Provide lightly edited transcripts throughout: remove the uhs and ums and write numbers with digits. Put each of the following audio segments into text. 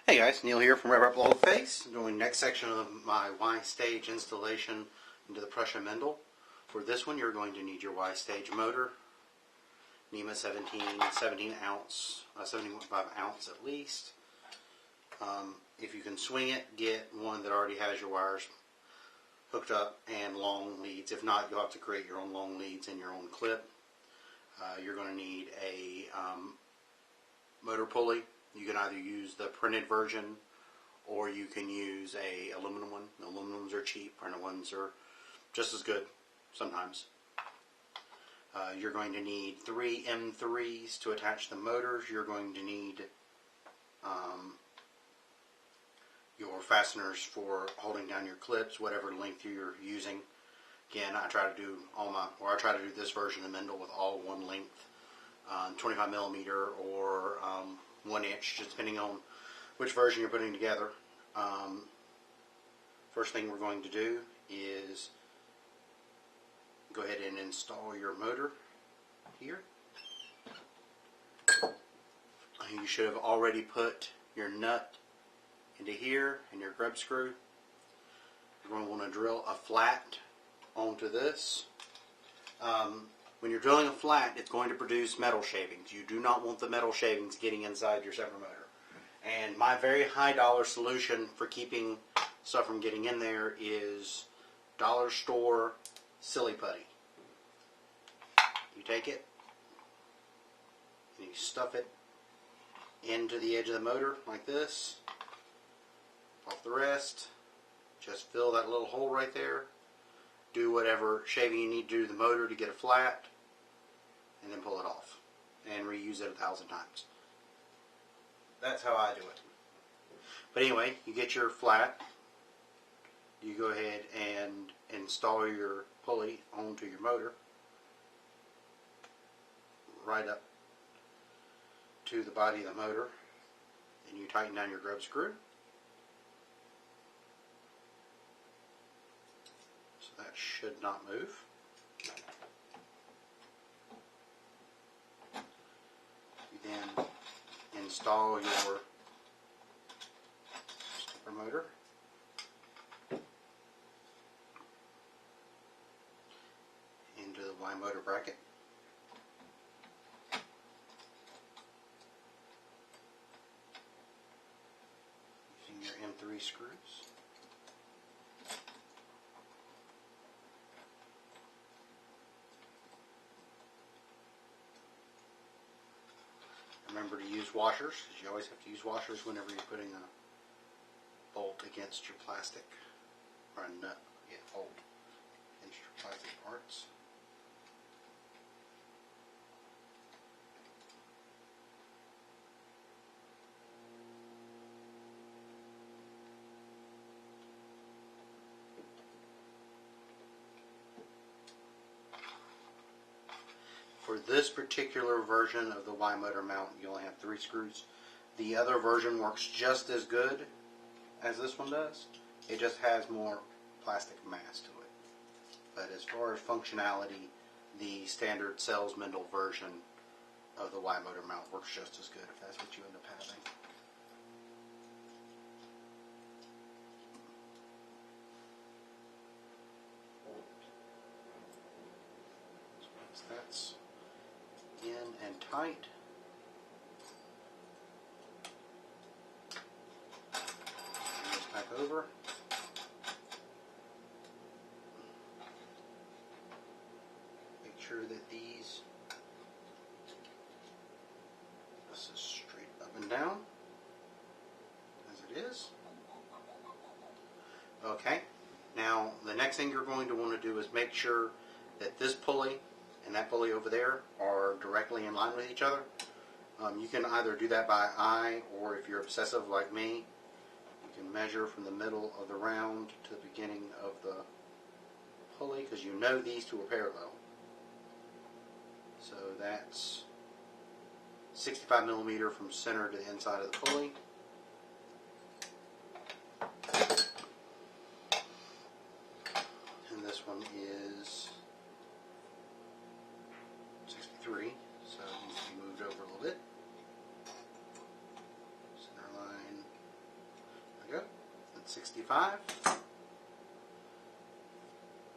Hey guys, Neil here from RepRap Prusa, doing the next section of my Y-stage installation into the Prusa Mendel. For this one, you're going to need your Y-stage motor, NEMA 17 ounce, 75 ounce at least. If you can swing it, get one that already has your wires hooked up and long leads. If not, you'll have to create your own long leads and your own clip. You're going to need a motor pulley. You can either use the printed version or you can use a aluminum one. The aluminums are cheap, printed ones are just as good sometimes. You're going to need 3 M3s to attach the motors. You're going to need your fasteners for holding down your clips, whatever length you're using. Again, I try to do this version of Mendel with all one length, 25 millimeter or 1 inch, just depending on which version you're putting together. First thing we're going to do is go ahead and install your motor here. You should have already put your nut into here and your grub screw. You're going to want to drill a flat onto this. When you're drilling a flat, it's going to produce metal shavings. You do not want the metal shavings getting inside your separator motor. And my very high dollar solution for keeping stuff from getting in there is dollar store silly putty. You take it and you stuff it into the edge of the motor like this. Off the rest. Just fill that little hole right there. Do whatever shaving you need to do to the motor to get it flat, and then pull it off and reuse it 1,000 times. That's how I do it. But anyway, you get your flat, you go ahead and install your pulley onto your motor right up to the body of the motor, and you tighten down your grub screw. That should not move. You then install your stepper motor. Into the Y motor bracket. Using your M3 screws. Remember to use washers, because you always have to use washers whenever you're putting a bolt against your plastic, or a nut, bolt against your plastic parts. For this particular version of the Y motor mount, you only have 3 screws. The other version works just as good as this one does. It just has more plastic mass to it. But as far as functionality, the standard sales Mendel version of the Y motor mount works just as good if that's what you end up having. So that's in and tight. Bring this back over. Make sure that this is straight up and down as it is. Okay, now the next thing you're going to want to do is make sure that this pulley and that pulley over there are directly in line with each other. You can either do that by eye, or if you're obsessive like me, you can measure from the middle of the round to the beginning of the pulley, because you know these two are parallel. So that's 65 millimeter from center to the inside of the pulley. And this one is 63, so it needs to be moved over a little bit. Center line 65.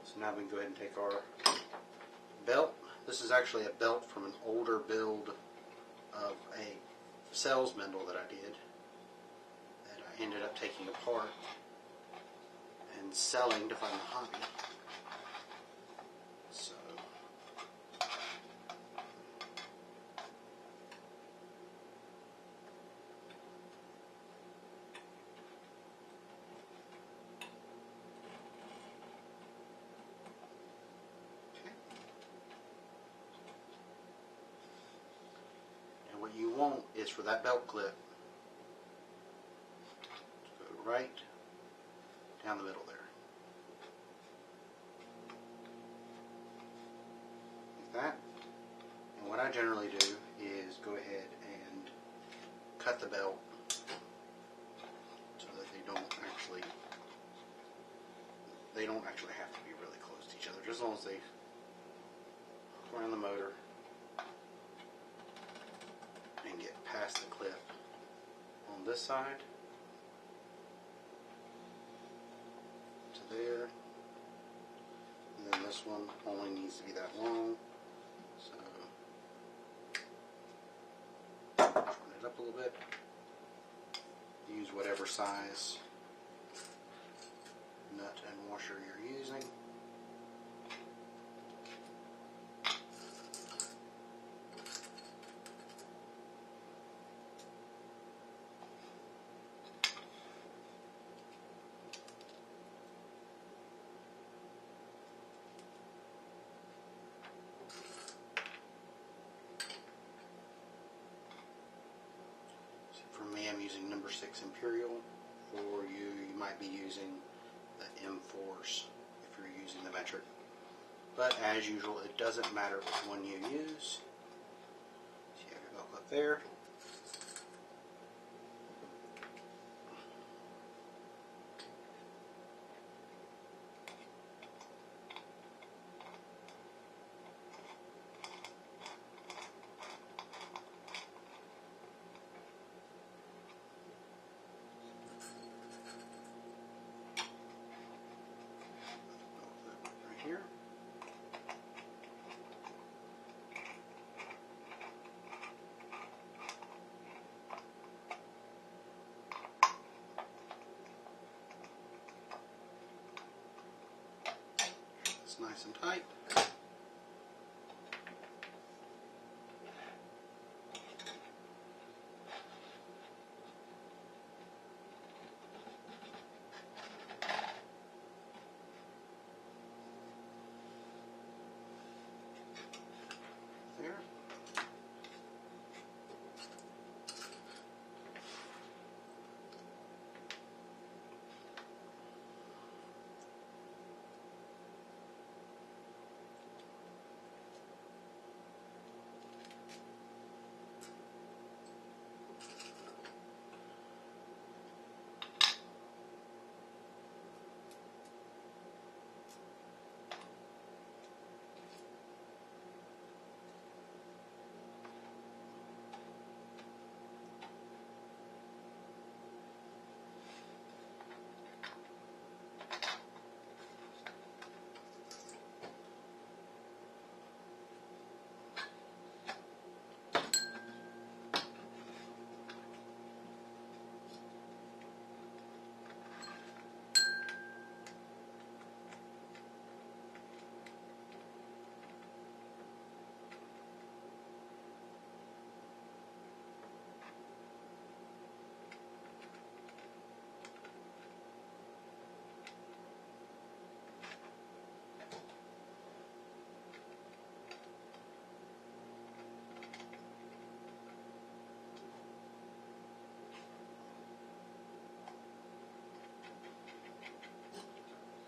So now we can go ahead and take our belt. This is actually a belt from an older build of a sales bundle that I did that I ended up taking apart and selling to find a hobby. So what you want is for that belt clip to go right down the middle there. Like that. And what I generally do is go ahead and cut the belt so that they don't actually have to be really close to each other, just as long as they hook around the motor and get past the clip on this side to there, and then this one only needs to be that long, so shorten it up a little bit. Use whatever size nut and washer you're using. For me, I'm using number 6 Imperial. For you, you might be using the M4s if you're using the metric. But as usual, it doesn't matter which one you use. So you have your belt clip there. Here. It's nice and tight. There.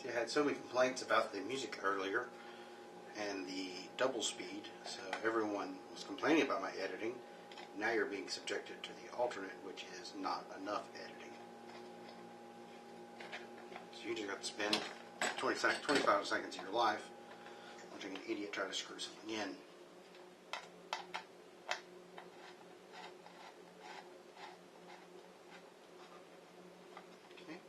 See, I had so many complaints about the music earlier and the double speed, so everyone was complaining about my editing. Now you're being subjected to the alternate, which is not enough editing. So you just got to spend 25 seconds of your life watching an idiot try to screw something in. Okay.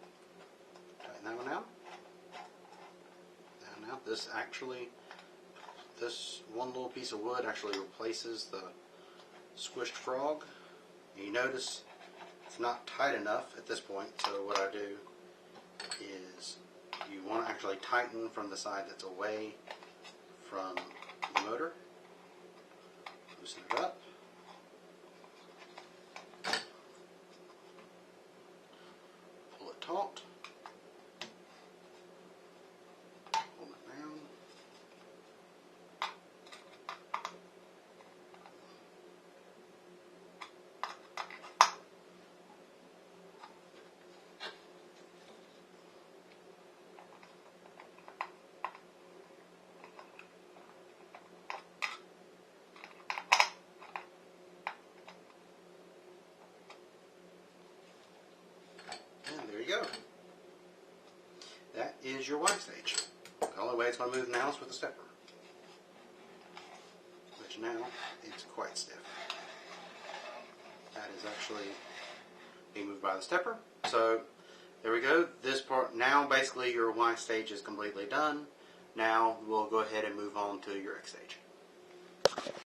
this one little piece of wood actually replaces the squished frog. And you notice it's not tight enough at this point, so what I do is you want to actually tighten from the side that's away from the motor. Loosen it up. Pull it taut. Pull it down. Go. That is your Y stage. The only way it's going to move now is with the stepper, which now it's quite stiff. That is actually being moved by the stepper. So there we go. This part now, basically your Y stage is completely done. Now we'll go ahead and move on to your X stage.